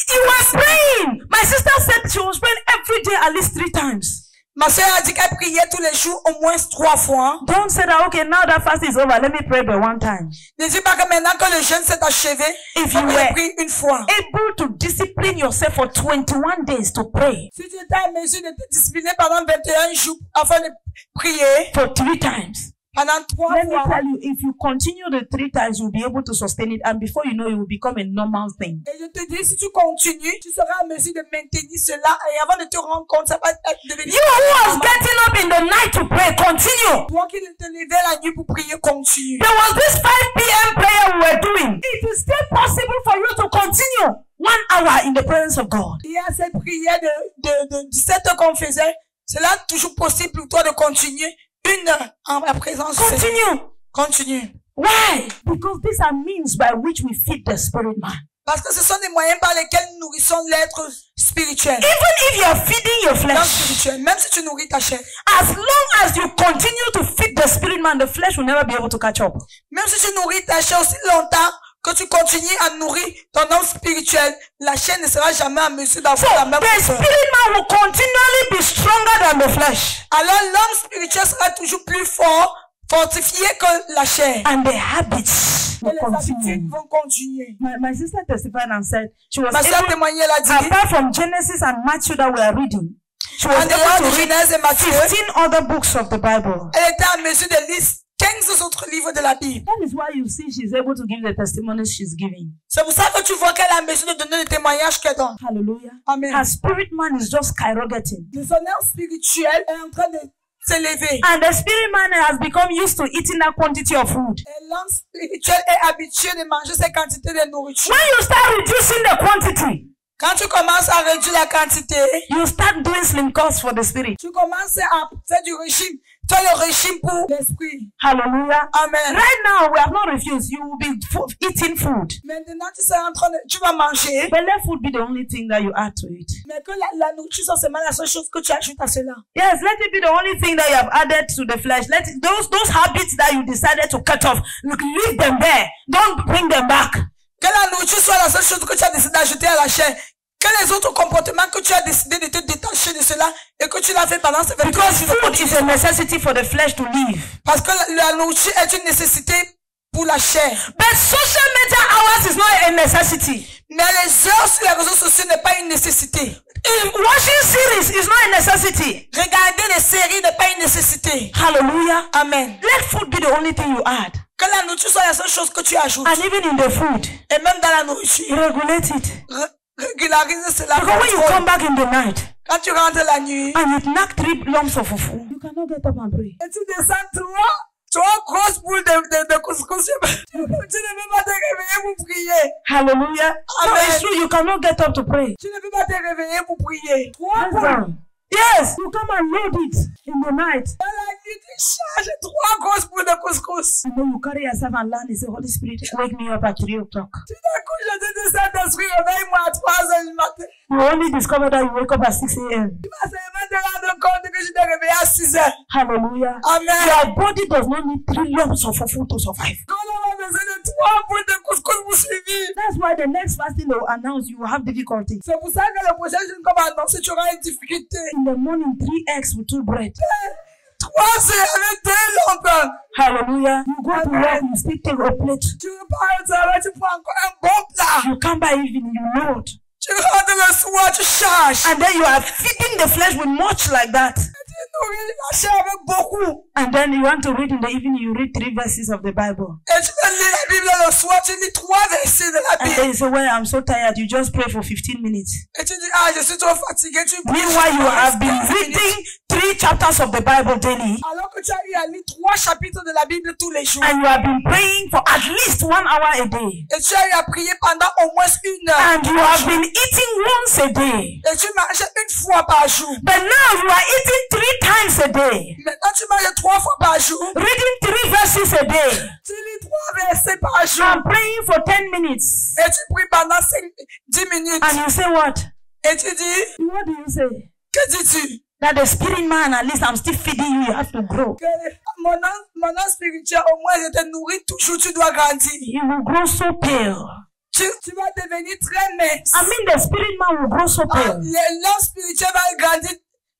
You were praying. My sister said she was praying every day at least 3 times. Ma soeur a dit qu'elle priait tous les jours au moins 3 fois. Don't say that, okay, now that fast is over, let me pray but one time. Ne dis pas que maintenant que le jeûne s'est achevé, If faut you que were je prie une fois. able to discipline yourself for 21 days to pray Si tu étais en mesure de te discipliner pendant 21 jours afin de prier for 3 times, pendant 3 let me fois, tell you, if you continue the 3 times, you'll be able to sustain it, and before you know, it will become a normal thing. et je te dis, si tu continues, tu seras en mesure de maintenir cela et avant de te rendre compte, ça va devenir. You who was getting up in the night to pray, continue. Toi qui te levais la nuit pour prier, continue. There was this 5 p.m. prayer we were doing. It is still possible for you to continue 1 hour in the presence of God. Il y a cette prière de 17 heures qu'on faisait. C'est là toujours possible pour toi de continuer 1 heure en la présence du Seigneur. Continue. Continue. Why? Because these are means by which we feed the spirit man. Parce que ce sont des moyens par lesquels nous nourrissons l'être spirituel. Even if you are feeding your L'être flesh, spirituel, même si tu nourris ta chair. as long as you continue to feed the spirit man, the flesh will never be able to catch up. Même si tu nourris ta chair aussi longtemps que tu continues à nourrir ton homme spirituel, la chair ne sera jamais en mesure d'avoir la même The hauteur. spirit man will continually be stronger than the flesh. Alors l'homme spirituel sera toujours plus fort, fortifié que la chair. And the habits Et will les continue. habitudes vont continuer. My sister testified and said she was Ma soeur able, témoignait, elle a dit, apart from Genesis and Matthew that we are reading, she was en dehors able de to read Genèse et Matthieu, 15 other books of the Bible. elle était en mesure de lire 15 autres livres de la Bible. That is why you see she's able to give the testimonies she's giving. C'est pour ça que tu vois qu'elle a en mesure de donner le témoignage qu'elle donne. Hallelujah. Amen. Her spirit man is just skyrocketing. Le honneur spirituel est en train de s'élever. And the spirit man has become used to eating that quantity of food. Et l'homme spirituel est habitué de manger ces quantités de nourriture. When you start reducing the quantity, Quand tu commences à réduire la quantité, you start doing slim cuts for the spirit. tu commences à faire du régime. Fais le régime pour l'esprit. Hallelujah. Amen. Right now, we have not refused. You will be eating food. Maintenant, tu seras en train de, tu vas manger, But let food be the only thing that you add to it. mais que la nourriture soit seulement la seule chose que tu ajoutes à cela. Yes, let it be the only thing that you have added to the flesh. Let it, those habits that you decided to cut off, leave them there. Don't bring them back. Que la nourriture soit la seule chose que tu as décidé d'ajouter à la chair. Que les autres comportements que tu as décidé de te détacher de cela et que tu l'as fait pendant ces 21 Because jours. food is a necessity for the flesh to live. Parce que la nourriture est une nécessité pour la chair. But social media hours is not a necessity. Mais les heures sur les réseaux sociaux n'est pas une nécessité. Watching series is not a necessity. Regarder des séries n'est pas une nécessité. Hallelujah. Amen. Let food be the only thing you add. Que la nourriture soit la seule chose que tu ajoutes. And even in the food, Et même dans la nourriture. regulate it. Régularise cela. Because when you come back in the night Quand tu rentres la nuit. and you knock 3 lumps of fufu, you cannot get up and pray. Et tu descends trois grosses boules de couscous. Tu ne peux pas te réveiller pour prier. Hallelujah. No, Amen. it's true. You cannot get up to pray. Tu ne peux pas te réveiller pour prier. 3 boules. Listen. Yes, you come and load it in the night. Dans la nuit, tu charges 3 grosses boules de couscous. And then you carry yourself and learn and say, Holy Spirit, wake me up at 3 o'clock. Tout d'un coup, je te dis, Saint-Esprit, réveille-moi à 3 heures du matin. You only discover that you wake up at 6 a.m. Tu vas seulement te rendre compte que je t'ai réveillé à 6 heures. Hallelujah. Amen. Your body does not need 3 lumps of fufu to survive. Quand on a besoin de 3 boules de couscous pour suivre. That's why the next fasting they will announce you will have difficulty. C'est pour ça que le prochain jour, comme annoncé, tu auras une difficulté. In the morning, 3 eggs with 2 bread. 3 heures avec 2 longtemps. Hallelujah. You go to work, you still take a plate. Tu repars au travail, tu prends encore un bon plat. You come by evening, you load. Tu rentres le soir, tu charges. And then you are feeding the flesh with much like that. Tu nourris la chair avec beaucoup. And then you want to read in the evening, you read 3 verses of the Bible. Et tu vas lire la Bible le soir, tu lis 3 versets de la And Bible. then you say, well, I'm so tired. You just pray for 15 minutes. Et tu dis, ah, je suis trop fatigué. Tu pries Meanwhile, you have been 15 minutes. reading 3 chapters of the Bible daily. Alors que tu as eu à lire 3 chapitres de la Bible tous les jours. And you have been praying for at least 1 hour a day. Et tu as eu à prier pendant au moins 1 heure. And you have been eating once a day. Et tu manges 1 fois par jour. But now you are eating 3 times a day. Maintenant, tu manges 3 fois par jour. Reading 3 verses a day. Tu lis 3 versets par jour. And praying for 10 minutes. Et tu pries pendant 10 minutes. And you say what? Et tu dis, What do you say? que dis-tu? That the spirit man, at least I'm still feeding you, you have to grow. Que mon âme spirituel, au moins je te nourris toujours, tu dois grandir. You will grow so pale. Tu vas devenir très mince. I mean, the spirit man will grow so pale. L'homme spirituel va grandir,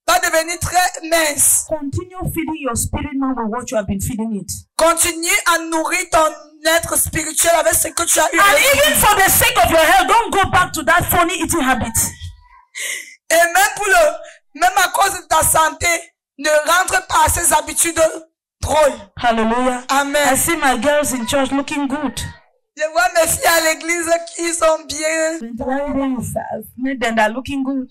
va devenir très mince. Continue feeding your spirit man with what you have been feeding it. Continue à nourrir ton être spirituel avec ce que tu as eu. And even for the sake of your health, don't go back to that funny eating habit. Et même à cause de ta santé, ne rentre pas à ces habitudes drôles. Hallelujah. Amen. I see my girls in church looking good. Je vois mes filles à l'église qui sont bien. 21 days, then they're looking good.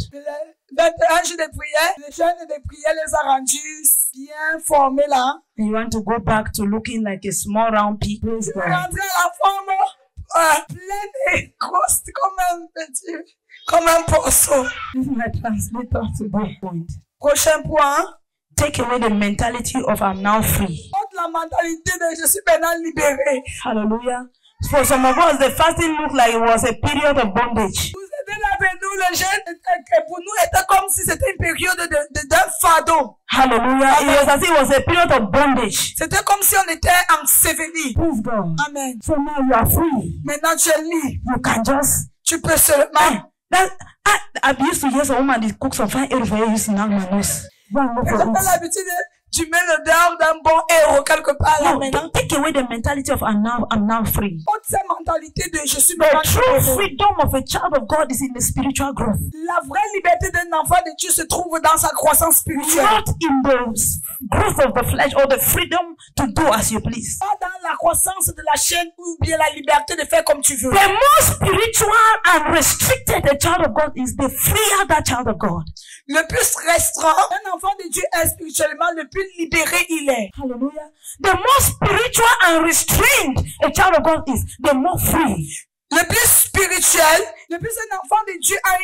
21 jours de prière, les jeunes de prière les a rendus bien formés là. And you want to go back to looking like a small round pig. Praise God. Rentrer à la forme pleine et grosse comme un poisson. This is my translator today. Point. Prochain point. Take away the mentality of I'm now free. Contre la mentalité de je suis maintenant libéré. Hallelujah. For some of us, the fasting looked like it was a period of bondage. Vous êtes là avec nous, le jeûne, pour nous, était comme si c'était une période d'un fardeau. Hallelujah. It was as if it was a period of bondage. C'était comme si on était enseveli. Praise God. Amen. So now you are free. Maintenant, tu es libre. You can just. Tu peux seulement. I used to hear some woman that cooks some fine egg for you using now my nose. J'ai l'habitude tu mets l'odeur d'un bon héros quelque part là maintenant. Take away the mentality of I'm now free. Ôte cette mentalité de je suis The true freedom of a child of God is in the spiritual growth. La vraie liberté d'un enfant de Dieu se trouve dans sa croissance spirituelle. Not in the growth of the flesh or the freedom to do as you please. Pas dans la croissance de la chair ou bien la liberté de faire comme tu veux. The more spiritual and restricted a child of God is, the freer that child of God. Le plus restreint un enfant de Dieu est spirituellement, le plus libéré il est. Hallelujah. The more spiritual and restrained a child of God is, the more free. Le plus spirituel, le plus un enfant de Dieu a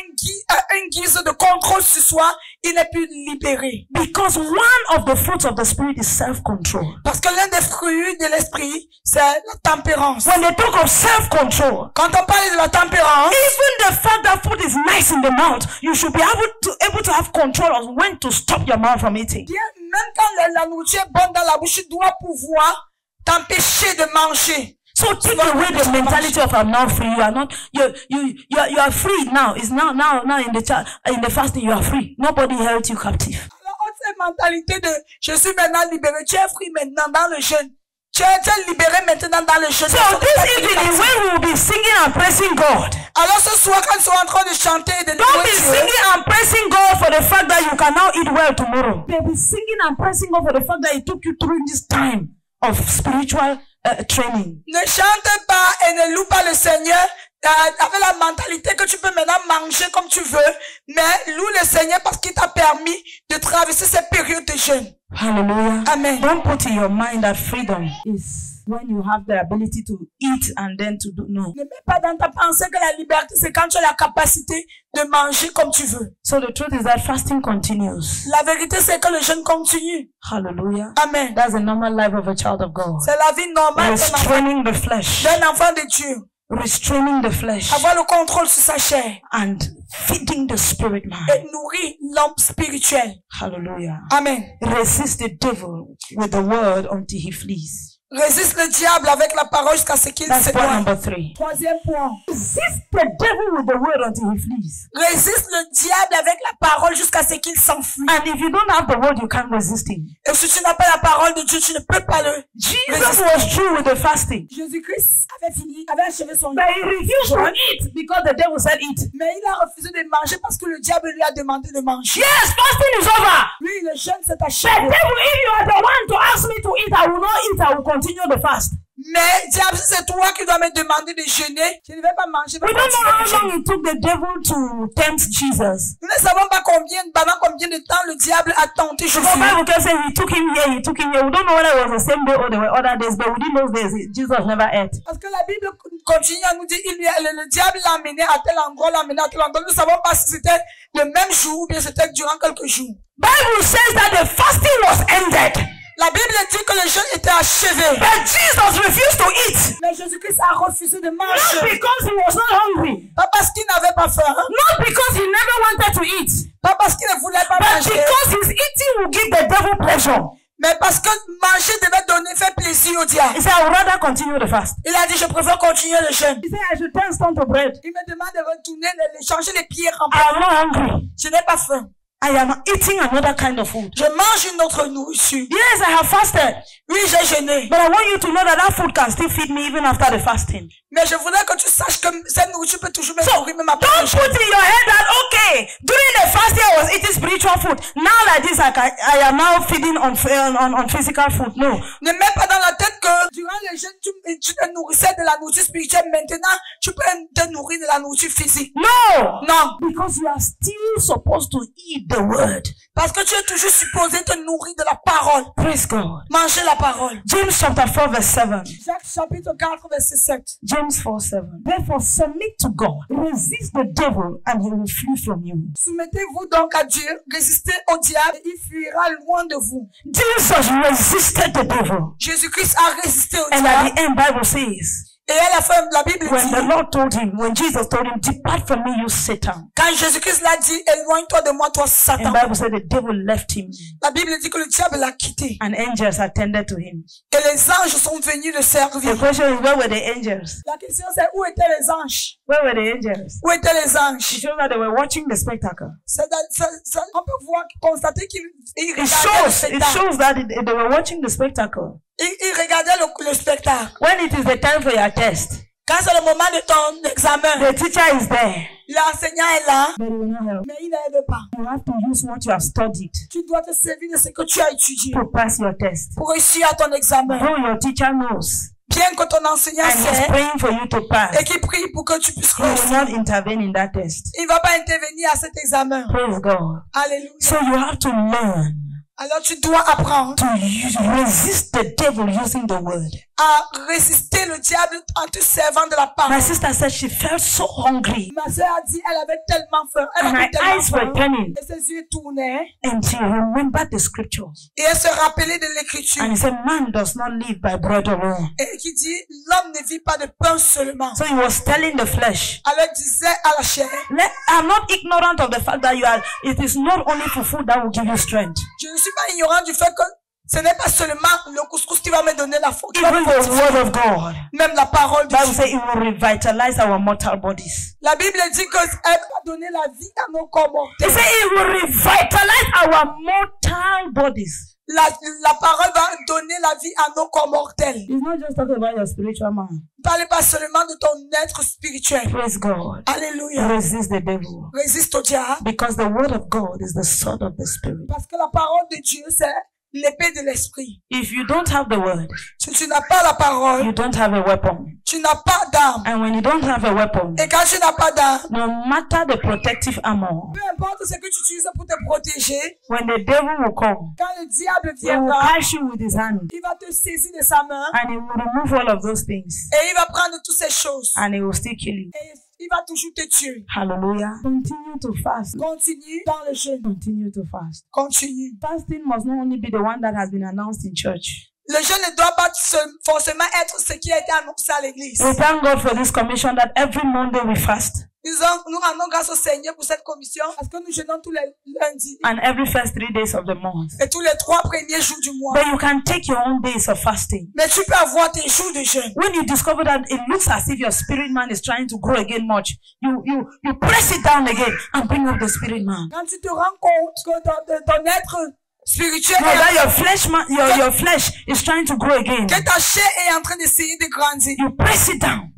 une guise de contrôle sur soi, il est plus libéré. Because one of the fruits of the Spirit is self-control. Parce que l'un des fruits de l'esprit, c'est la tempérance. When they talk of self-control, quand on parle de la tempérance, even the fact that food is nice in the mouth, you should be able to have control of when to stop your mouth from eating. Même quand la nourriture est bonne dans la bouche, tu dois pouvoir t'empêcher de manger. So take away the mentality of I'm now free. You are not. You are free now. It's now in the fasting you are free. Nobody held you captive. Alors cette mentalité de je suis maintenant libéré. Tu es free maintenant dans le jeûne. Tu es libéré maintenant dans le jeûne. So this evening when we will be singing and praising God. Alors ce soir quand nous sommes en train de chanter et de don't be singing and praising God for the fact that you can now eat well tomorrow. Be singing and praising God for the fact that He took you through this time of spiritual training. Ne chante pas et ne loue pas le Seigneur avec la mentalité que tu peux maintenant manger comme tu veux, mais loue le Seigneur parce qu'il t'a permis de traverser cette période de jeûne. Hallelujah. Amen. Don't put in your mind that freedom is when you have the ability to eat and then to do no. Ne mets pas dans ta pensée que la liberté c'est quand tu as la capacité de manger comme tu veux. So the truth is that fasting continues. La vérité c'est que le jeûne continue. Hallelujah. Amen. That's the normal life of a child of God. C'est la vie normale restraining the flesh. D'un enfant de Dieu. Restraining the flesh. Avoir le contrôle sur sa chair. And feeding the spirit man. Et nourrir l'homme spirituel. Hallelujah. Amen. Resist the devil with the word until he flees. Résiste le diable avec la parole jusqu'à ce qu'il That's se point number noie. 3. Troisième point. Resist the devil with the word until he flees. Résiste le diable avec la parole jusqu'à ce qu'il s'enfuit. And if you don't have the word, you can't resist him. Et si tu n'as pas la parole de Dieu, tu ne peux pas le Jesus was through with the fasting. Jésus-Christ avait achevé son But he refused to eat because the devil said eat. Mais il a refusé de manger parce que le diable lui a demandé de manger. Yes, fasting is over. Lui, le jeûne s'est The achevé. devil, if you are the one to ask me to eat, I will not eat. I will continue the fast. Mais diable, si c'est toi qui dois me demander de jeûner, je ne vais pas manger. We don't know how long it took the devil to tempt Jesus. Nous ne savons pas pendant combien de temps le diable a tenté Jésus. The Bible can say he took him here, he took him here. We don't know whether it was the same day or there were other days, but within those days, Jesus never ate. Parce que la Bible continue à nous dire, le diable l'a amené à tel endroit, l'a amené à tel endroit. Nous ne savons pas si c'était le même jour ou bien c'était durant quelques jours. Bible says that the fasting was ended. La Bible dit que le jeûne était achevé. But Jesus refused to eat. Mais Jésus-Christ a refusé de Not manger. because he was not hungry. Pas parce qu'il n'avait pas faim. Not because he never wanted to eat. Pas parce qu'il ne voulait pas But manger. because his eating will give the devil pleasure. Mais parce que manger devait faire plaisir au diable. He said, I would rather continue the fast. Il a dit, je préfère continuer le jeûne. He said, I should turn stone to bread. Il me demande de retourner, de changer les pierres en I am not hungry. Je n'ai pas faim. I am eating another kind of food. Je mange une autre nourriture. Yes, I have fasted. Oui, j'ai jeûné. But I want you to know that food can still feed me even after the fasting. Mais je voudrais que tu saches que cette nourriture peut toujours me nourrir même après le Don't jeûne. put in your head that, okay, during the fasting I was eating spiritual food. Now like this, I am now feeding on physical food. No. Ne mets pas dans la tête que durant le jeûne, tu te nourrissais de la nourriture spirituelle. Maintenant, tu peux te nourrir de la nourriture physique. No. Non. Because you are still supposed to eat the word. Parce que tu es toujours supposé te nourrir de la parole. Praise God. Manger la parole. James chapter 4 verse 7. Jacques chapitre 4 verset 7. James 4:7. Therefore submit to God. Resist the devil and he will flee from you. Soumettez-vous donc à Dieu, résistez au diable et il fuira loin de vous. Jesus resisted the devil. Jésus-Christ a résisté au And diable. at the end, Bible says, Et à la fin, la Bible when the dit, Lord told him, when Jesus told him, depart from me, you Satan. quand Jésus-Christ l'a dit, éloigne-toi de moi, toi And Satan. Bible said the devil left him La Bible dit que le diable l'a quitté. and angels attended to him. Et les anges sont venus le The servir. question is, where were the angels? La question c'est où étaient les anges? Where were the angels? Où étaient les It anges? shows that they were watching the spectacle. On peut voir, constater qu'ils It regardaient le shows spectacle. that they were watching the spectacle. Ils regardaient le spectacle. When it is the time for your test, Quand c'est le moment de ton examen, the teacher is there, l'enseignant est là, but he will not help. mais il n'aide pas. You have to use what you have studied Tu dois te servir de ce que tu as étudié to pass your test. pour réussir à ton examen. Though your teacher knows Bien que ton enseignant and he's sait praying for you to pass, et qui prie pour que tu puisses he will réussir, not intervene in that test. il ne va pas intervenir à cet examen. Praise God. Alléluia. So you have to learn Alors tu dois apprendre to resist the devil using the word. à résister le diable en te servant de la My parole. sister said she felt so hungry Ma soeur a dit elle avait tellement faim. Elle and her avait tellement eyes were faim. turning, Et ses yeux tournaient. and she remembered the scriptures. Et elle se rappelait de l'écriture. And he said, man does not live by bread alone. Et qui dit l'homme ne vit pas de pain seulement. So he was telling the flesh, Elle disait à la chair, I'm not ignorant of the fact that it is not only for food that will give you strength. je ne suis pas ignorant du fait que ce n'est pas seulement le couscous qui va me donner la force. Even the word of God. Même la parole de Bible Dieu. says it will revitalize our mortal bodies. La Bible dit que elle va donner la vie à nos corps It mortels. says it will revitalize our mortal bodies. La parole va donner la vie à nos corps mortels. It's not just talking about your spiritual man. Ne parlez pas seulement de ton être spirituel. Praise God. Alléluia. Resist the devil. Résiste au diable. Because the word of God is the sword of the spirit. Parce que la parole de Dieu, c'est l'épée de l'esprit. If you don't have the word, Si tu n'as pas la parole, you don't have a weapon. tu n'as pas d'arme. And when you don't have a weapon, Et quand tu n'as pas d'arme, no matter the protective armor, peu importe ce que tu utilises pour te protéger, when the devil will come, quand le diable he will viendra, catch you with his hand il va te saisir de sa main and he will remove all of those things et il va prendre toutes ces choses and he will still kill you. et il va toujours te tuer. Hallelujah. Continue to fast. Continue dans le jeûne. Continue to fast. Continue. Fasting must not only be the one that has been announced in church. Le jeûne ne doit pas forcément être ce qui a été annoncé à l'église. We thank God for this commission that every Monday we fast Nous rendons grâce au Seigneur pour cette commission parce que nous jeûnons tous les lundis and every first 3 days of the month. et tous les 3 premiers jours du mois. But you can take your own days of fasting. Mais tu peux avoir tes jours de jeûne. When you discover that it looks as if your spirit man is trying to grow again much, you press it down again and bring up the spirit man. Quand tu te rends compte que ton être spirituel No, that your flesh man, your flesh is trying to grow again. que ta chair est en train d'essayer de grandir. You press it down.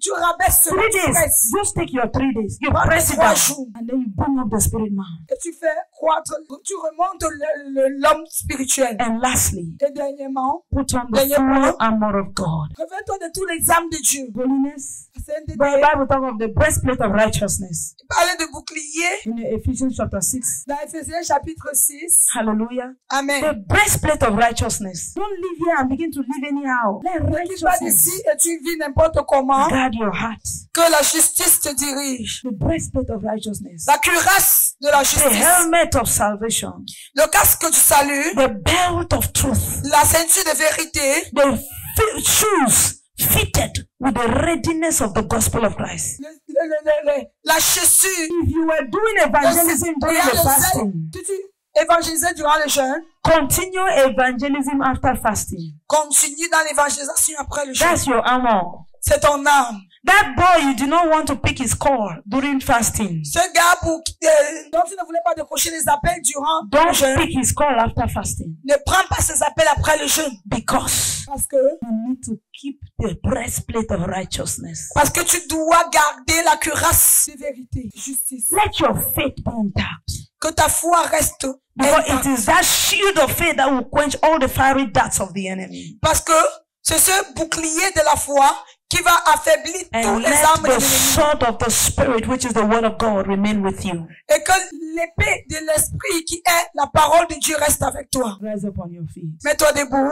Tu rabaisses 3 days. presses. Just take your 3 days. You Prends press it 3 down. jours And then you bring up the spirit man. et tu fais croître, tu remontes l'homme spirituel. And lastly, Et dernièrement, put on the full armor of God. revêt-toi de tous les âmes de Dieu. Holiness. Sainteté. The Bible talks of the breastplate of righteousness. Parler de bouclier In Ephesians chapter 6. dans Ephésiens chapitre 6. Hallelujah. Amen. The breastplate of righteousness. Don't live here and begin to live anyhow. Let Tu vas righteousness d'ici et tu vis n'importe comment. guard guard your heart. Que la justice te dirige. The breastplate of righteousness. La cuirasse de la The justice. helmet of salvation. Le casque du salut. The belt of truth. La ceinture de vérité. The shoes fitted with the readiness of the gospel of Christ. La chaussure. If you were doing evangelism during the fasting, Évangéliser durant le jeûne. continue evangelism after fasting. Continue dans l'évangélisation après le jeûne. That's your armor. C'est ton âme. That boy, you do not want to pick his call during fasting. Ce gars dont tu ne voulais pas décrocher les appels durant le Don't jeûne. pick his call after fasting. Ne prends pas ses appels après le jeûne. Because Parce que you need to keep the breastplate of righteousness. tu dois garder la cuirasse de vérité, justice. Let your faith be intact. Que ta foi reste Because it intacte. is that shield of faith that will quench all the fiery darts of the enemy. Parce que c'est ce bouclier de la foi qui va affaiblir tous And les let armes de the l'ennemi. sword of the Spirit, which is the word of God, remain with you. Et que l'épée de l'esprit qui est la parole de Dieu reste avec toi. Rise up on your feet. Mets-toi debout.